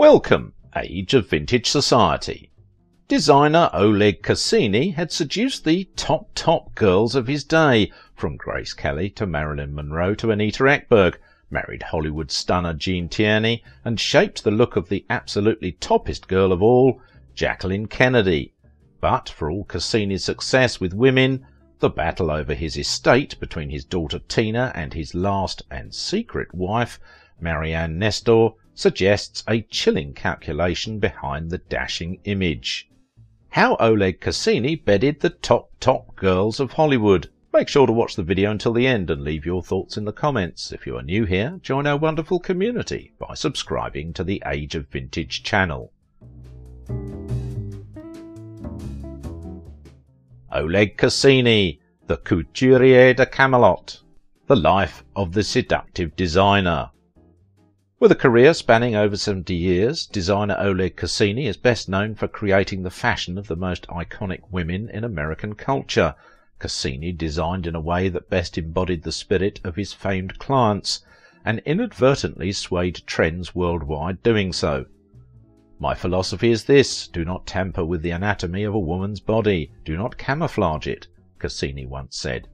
Welcome, Age of Vintage Society. Designer Oleg Cassini had seduced the top girls of his day, from Grace Kelly to Marilyn Monroe to Anita Ekberg, married Hollywood stunner Jean Tierney, and shaped the look of the absolutely toppest girl of all, Jacqueline Kennedy. But for all Cassini's success with women, the battle over his estate between his daughter Tina and his last and secret wife, Marianne Nestor, suggests a chilling calculation behind the dashing image. How Oleg Cassini bedded the top girls of Hollywood. Make sure to watch the video until the end and leave your thoughts in the comments. If you are new here, join our wonderful community by subscribing to the Age of Vintage channel. Oleg Cassini, the Couturier de Camelot, the life of the seductive designer. With a career spanning over 70 years, designer Oleg Cassini is best known for creating the fashion of the most iconic women in American culture. Cassini designed in a way that best embodied the spirit of his famed clients, and inadvertently swayed trends worldwide doing so. "My philosophy is this: do not tamper with the anatomy of a woman's body, do not camouflage it," Cassini once said.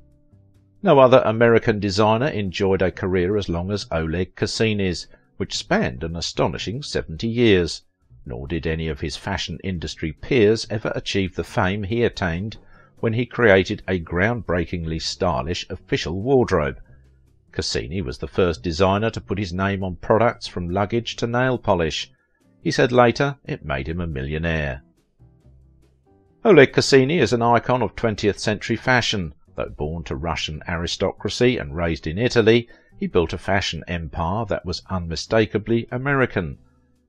No other American designer enjoyed a career as long as Oleg Cassini's, which spanned an astonishing 70 years, nor did any of his fashion industry peers ever achieve the fame he attained when he created a groundbreakingly stylish official wardrobe. Cassini was the first designer to put his name on products from luggage to nail polish. He said later it made him a millionaire. Oleg Cassini is an icon of 20th century fashion. Though born to Russian aristocracy and raised in Italy, he built a fashion empire that was unmistakably American.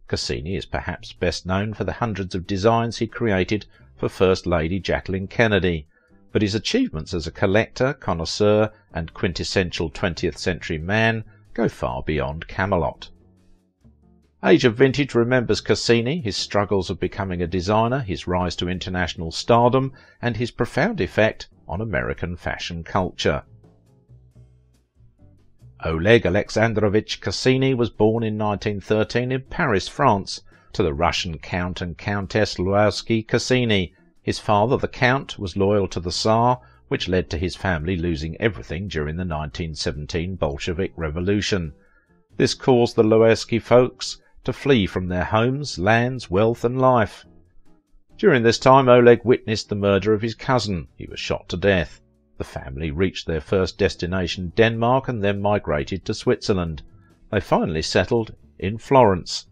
Cassini is perhaps best known for the hundreds of designs he created for First Lady Jacqueline Kennedy, but his achievements as a collector, connoisseur, and quintessential 20th century man go far beyond Camelot. Age of Vintage remembers Cassini, his struggles of becoming a designer, his rise to international stardom, and his profound effect on American fashion culture. Oleg Alexandrovich Cassini was born in 1913 in Paris, France, to the Russian Count and Countess Lworsky Cassini. His father, the Count, was loyal to the Tsar, which led to his family losing everything during the 1917 Bolshevik Revolution. This caused the Lworsky folks to flee from their homes, lands, wealth and life. During this time, Oleg witnessed the murder of his cousin. He was shot to death. The family reached their first destination, Denmark, and then migrated to Switzerland. They finally settled in Florence.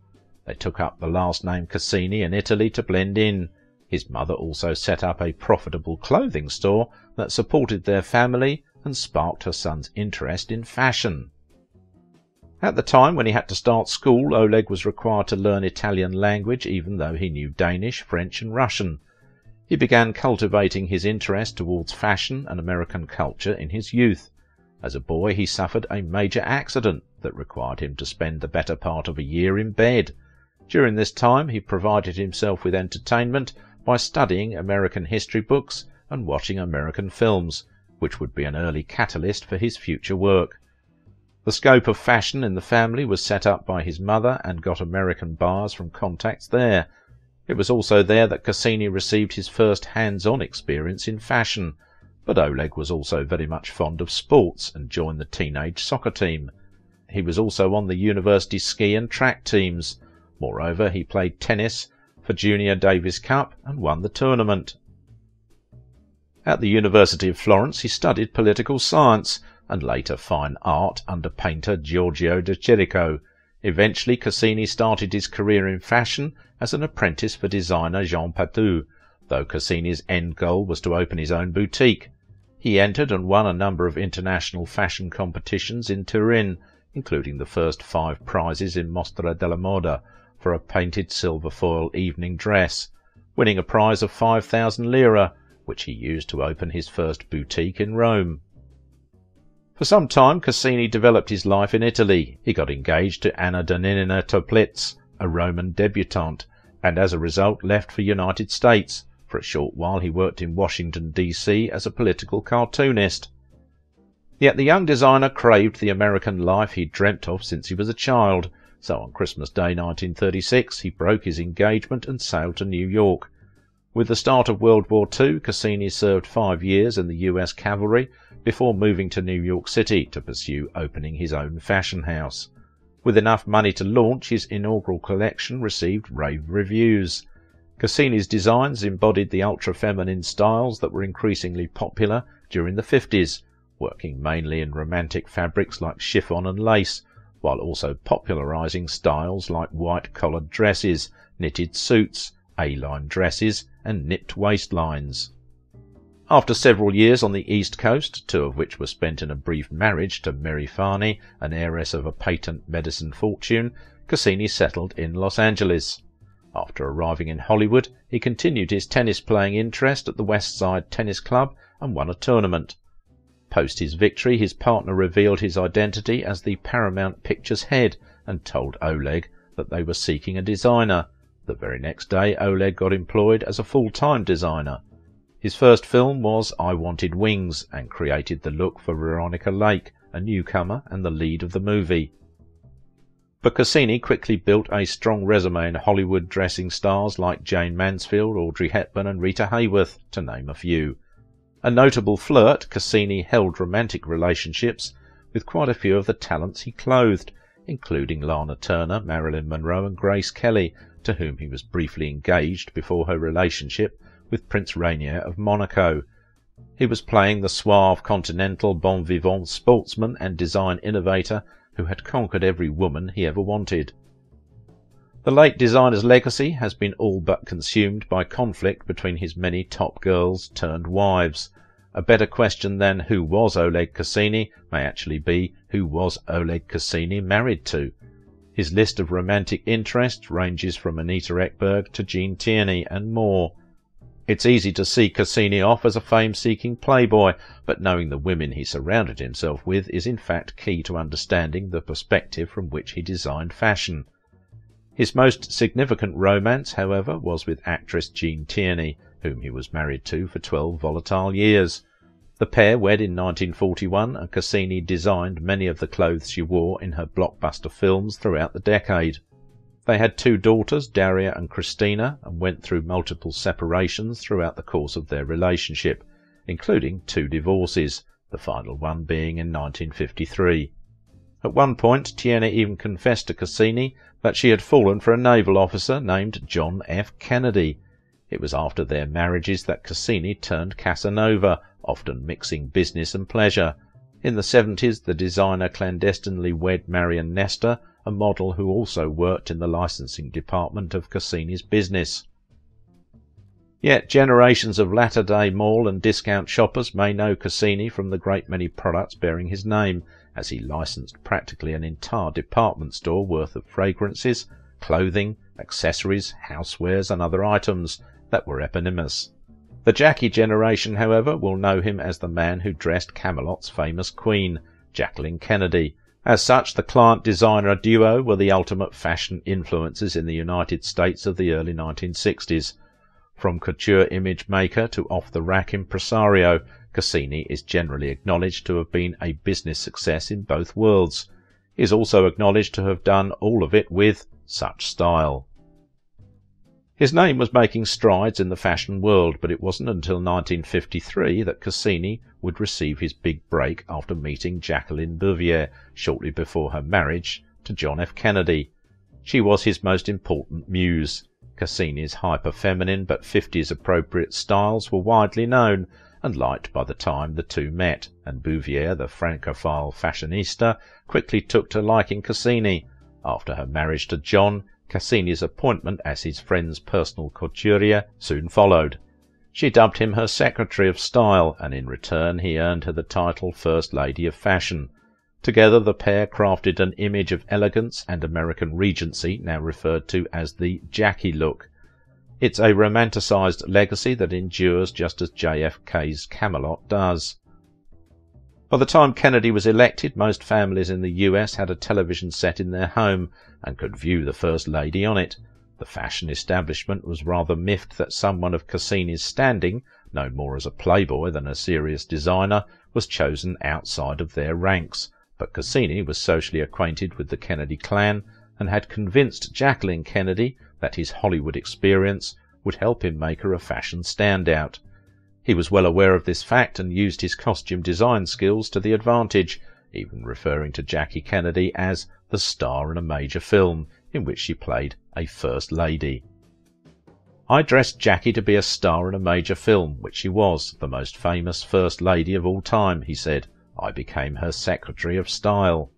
They took up the last name Cassini in Italy to blend in. His mother also set up a profitable clothing store that supported their family and sparked her son's interest in fashion. At the time when he had to start school, Oleg was required to learn Italian language even though he knew Danish, French and Russian. He began cultivating his interest towards fashion and American culture in his youth. As a boy, he suffered a major accident that required him to spend the better part of a year in bed. During this time, he provided himself with entertainment by studying American history books and watching American films, which would be an early catalyst for his future work. The scope of fashion in the family was set up by his mother and got American buyers from contacts there. It was also there that Cassini received his first hands-on experience in fashion, but Oleg was also very much fond of sports and joined the teenage soccer team. He was also on the university ski and track teams. Moreover, he played tennis for Junior Davis Cup and won the tournament. At the University of Florence, he studied political science and later fine art under painter Giorgio de Chirico. Eventually, Cassini started his career in fashion as an apprentice for designer Jean Patou, though Cassini's end goal was to open his own boutique. He entered and won a number of international fashion competitions in Turin, including the first 5 prizes in Mostra della Moda for a painted silver foil evening dress, winning a prize of 5,000 lire, which he used to open his first boutique in Rome. For some time, Cassini developed his life in Italy. He got engaged to Anna Doninina Toplitz, a Roman debutante, and as a result left for United States. For a short while he worked in Washington, D.C. as a political cartoonist. Yet the young designer craved the American life he'd dreamt of since he was a child, so on Christmas Day 1936 he broke his engagement and sailed to New York. With the start of World War II, Cassini served 5 years in the US Cavalry before moving to New York City to pursue opening his own fashion house. With enough money to launch, his inaugural collection received rave reviews. Cassini's designs embodied the ultra-feminine styles that were increasingly popular during the 50s, working mainly in romantic fabrics like chiffon and lace, while also popularizing styles like white-collared dresses, knitted suits, A-line dresses, and nipped waistlines. After several years on the East Coast, 2 of which were spent in a brief marriage to Mary Farney, an heiress of a patent medicine fortune, Cassini settled in Los Angeles. After arriving in Hollywood, he continued his tennis-playing interest at the West Side Tennis Club and won a tournament. Post his victory, his partner revealed his identity as the Paramount Pictures head and told Oleg that they were seeking a designer. The very next day, Oleg got employed as a full-time designer. His first film was I Wanted Wings and created the look for Veronica Lake, a newcomer and the lead of the movie. But Cassini quickly built a strong resume in Hollywood, dressing stars like Jane Mansfield, Audrey Hepburn and Rita Hayworth, to name a few. A notable flirt, Cassini held romantic relationships with quite a few of the talents he clothed, including Lana Turner, Marilyn Monroe and Grace Kelly, to whom he was briefly engaged before her relationship with Prince Rainier of Monaco. He was playing the suave, continental, bon vivant sportsman and design innovator who had conquered every woman he ever wanted. The late designer's legacy has been all but consumed by conflict between his many top girls turned wives. A better question than who was Oleg Cassini may actually be who was Oleg Cassini married to. His list of romantic interests ranges from Anita Ekberg to Jean Tierney and more. It's easy to see Cassini off as a fame-seeking playboy, but knowing the women he surrounded himself with is in fact key to understanding the perspective from which he designed fashion. His most significant romance, however, was with actress Jean Tierney, whom he was married to for 12 volatile years. The pair wed in 1941, and Cassini designed many of the clothes she wore in her blockbuster films throughout the decade. They had 2 daughters, Daria and Christina, and went through multiple separations throughout the course of their relationship, including 2 divorces, the final one being in 1953. At one point, Tierney even confessed to Cassini that she had fallen for a naval officer named John F. Kennedy. It was after their marriages that Cassini turned Casanova, often mixing business and pleasure. In the 70s, the designer clandestinely wed Marion Nestor, a model who also worked in the licensing department of Cassini's business. Yet generations of latter-day mall and discount shoppers may know Cassini from the great many products bearing his name, as he licensed practically an entire department store worth of fragrances, clothing, accessories, housewares and other items that were eponymous. The Jackie generation, however, will know him as the man who dressed Camelot's famous queen, Jacqueline Kennedy. As such, the client-designer duo were the ultimate fashion influences in the United States of the early 1960s. From couture image maker to off-the-rack impresario, Cassini is generally acknowledged to have been a business success in both worlds. He is also acknowledged to have done all of it with such style. His name was making strides in the fashion world, but it wasn't until 1953 that Cassini would receive his big break after meeting Jacqueline Bouvier shortly before her marriage to John F. Kennedy. She was his most important muse. Cassini's hyper-feminine but 50s appropriate styles were widely known and liked by the time the two met, and Bouvier, the francophile fashionista, quickly took to liking Cassini. After her marriage to John, Cassini's appointment as his friend's personal couturier soon followed. She dubbed him her Secretary of Style, and in return he earned her the title First Lady of Fashion. Together the pair crafted an image of elegance and American Regency now referred to as the Jackie look. It's a romanticised legacy that endures just as JFK's Camelot does. By the time Kennedy was elected, most families in the US had a television set in their home and could view the First Lady on it. The fashion establishment was rather miffed that someone of Cassini's standing, known more as a playboy than a serious designer, was chosen outside of their ranks, but Cassini was socially acquainted with the Kennedy clan and had convinced Jacqueline Kennedy that his Hollywood experience would help him make her a fashion standout. He was well aware of this fact and used his costume design skills to the advantage, even referring to Jackie Kennedy as the star in a major film in which she played a First Lady. "I dressed Jackie to be a star in a major film, which she was, the most famous First Lady of all time," he said. "I became her Secretary of Style."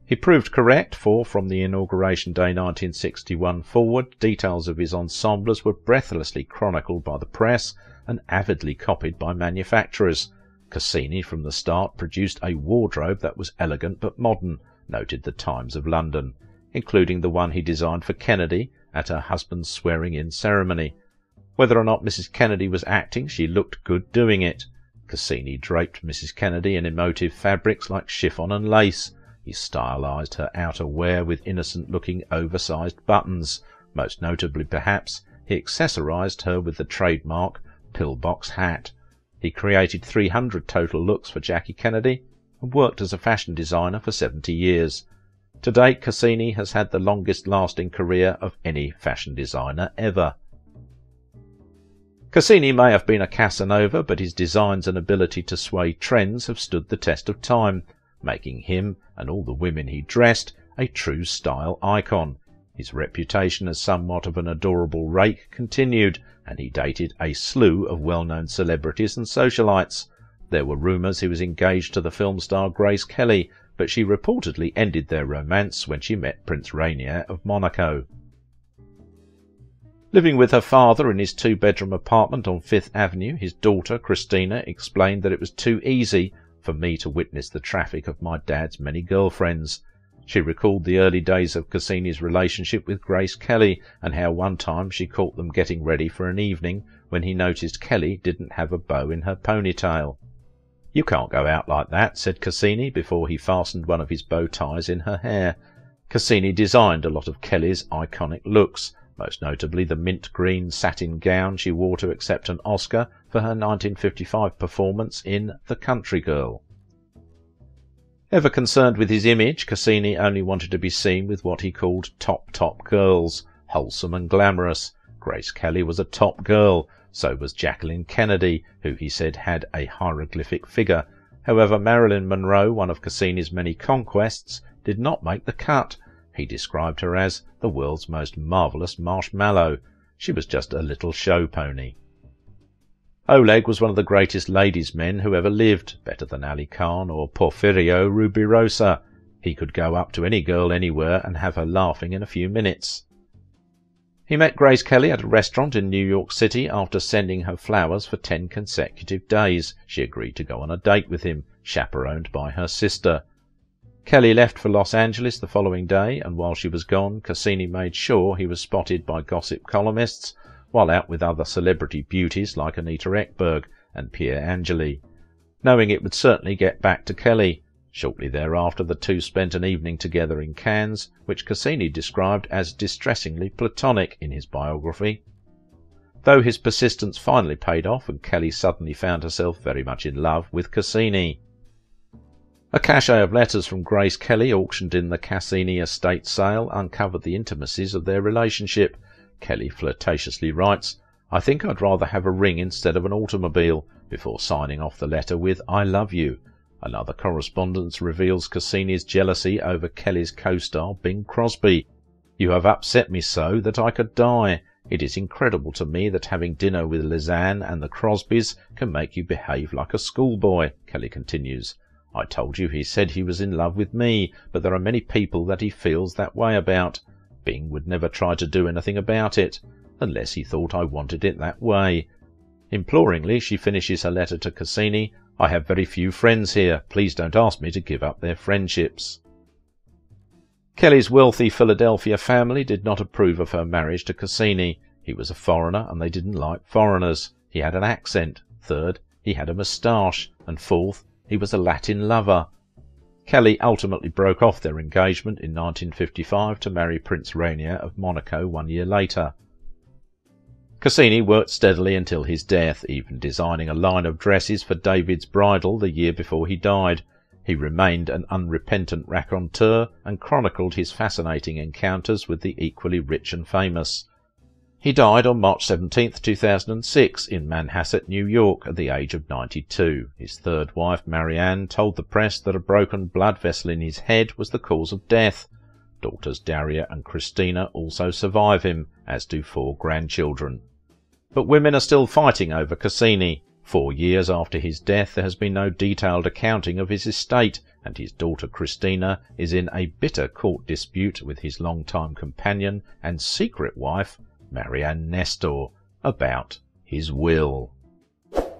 He proved correct, for from the Inauguration Day 1961 forward, details of his ensembles were breathlessly chronicled by the press and avidly copied by manufacturers. Cassini from the start produced a wardrobe that was elegant but modern, noted the Times of London, including the one he designed for Kennedy at her husband's swearing-in ceremony. Whether or not Mrs. Kennedy was acting, she looked good doing it. Cassini draped Mrs. Kennedy in emotive fabrics like chiffon and lace. He stylized her outer wear with innocent-looking oversized buttons. Most notably, perhaps, he accessorized her with the trademark pillbox hat. He created 300 total looks for Jackie Kennedy and worked as a fashion designer for 70 years. To date, Cassini has had the longest-lasting career of any fashion designer ever. Cassini may have been a Casanova, but his designs and ability to sway trends have stood the test of time, making him, and all the women he dressed, a true style icon. His reputation as somewhat of an adorable rake continued, and he dated a slew of well-known celebrities and socialites. There were rumours he was engaged to the film star Grace Kelly, but she reportedly ended their romance when she met Prince Rainier of Monaco. Living with her father in his two-bedroom apartment on Fifth Avenue, his daughter, Christina, explained that it was too easy for me to witness the traffic of my dad's many girlfriends. She recalled the early days of Cassini's relationship with Grace Kelly, and how one time she caught them getting ready for an evening when he noticed Kelly didn't have a bow in her ponytail. "You can't go out like that," said Cassini before he fastened one of his bow ties in her hair. Cassini designed a lot of Kelly's iconic looks, most notably the mint green satin gown she wore to accept an Oscar for her 1955 performance in The Country Girl. Ever concerned with his image, Cassini only wanted to be seen with what he called top girls, wholesome and glamorous. Grace Kelly was a top girl, so was Jacqueline Kennedy, who he said had a hieroglyphic figure. However, Marilyn Monroe, one of Cassini's many conquests, did not make the cut. He described her as the world's most marvellous marshmallow. She was just a little show pony. Oleg was one of the greatest ladies' men who ever lived, better than Ali Khan or Porfirio Rubirosa. He could go up to any girl anywhere and have her laughing in a few minutes. He met Grace Kelly at a restaurant in New York City after sending her flowers for 10 consecutive days. She agreed to go on a date with him, chaperoned by her sister. Kelly left for Los Angeles the following day, and while she was gone, Cassini made sure he was spotted by gossip columnists while out with other celebrity beauties like Anita Ekberg and Pierre Angeli, knowing it would certainly get back to Kelly. Shortly thereafter, the two spent an evening together in Cannes, which Cassini described as distressingly platonic in his biography. Though his persistence finally paid off, and Kelly suddenly found herself very much in love with Cassini. A cache of letters from Grace Kelly auctioned in the Cassini estate sale uncovered the intimacies of their relationship. Kelly flirtatiously writes, "I think I'd rather have a ring instead of an automobile," before signing off the letter with "I love you." Another correspondence reveals Cassini's jealousy over Kelly's co-star Bing Crosby. "You have upset me so that I could die. It is incredible to me that having dinner with Lisanne and the Crosbys can make you behave like a schoolboy," Kelly continues. "I told you he said he was in love with me, but there are many people that he feels that way about. Bing would never try to do anything about it, unless he thought I wanted it that way." Imploringly, she finishes her letter to Cassini, "I have very few friends here. Please don't ask me to give up their friendships." Kelly's wealthy Philadelphia family did not approve of her marriage to Cassini. He was a foreigner, and they didn't like foreigners. He had an accent. Third, he had a moustache. And fourth, he was a Latin lover. Kelly ultimately broke off their engagement in 1955 to marry Prince Rainier of Monaco 1 year later. Cassini worked steadily until his death, even designing a line of dresses for David's bridal the year before he died. He remained an unrepentant raconteur and chronicled his fascinating encounters with the equally rich and famous. He died on March 17, 2006 in Manhasset, New York at the age of 92. His third wife, Marianne, told the press that a broken blood vessel in his head was the cause of death. Daughters Daria and Christina also survive him, as do 4 grandchildren. But women are still fighting over Cassini. 4 years after his death there has been no detailed accounting of his estate, and his daughter Christina is in a bitter court dispute with his long-time companion and secret wife, Marianne Nestor, about his will.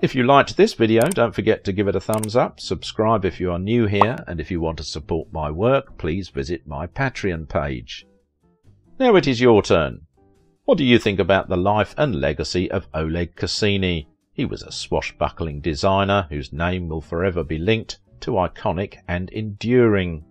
If you liked this video, don't forget to give it a thumbs up, subscribe if you are new here, and if you want to support my work, please visit my Patreon page. Now it is your turn. What do you think about the life and legacy of Oleg Cassini? He was a swashbuckling designer whose name will forever be linked to iconic and enduring.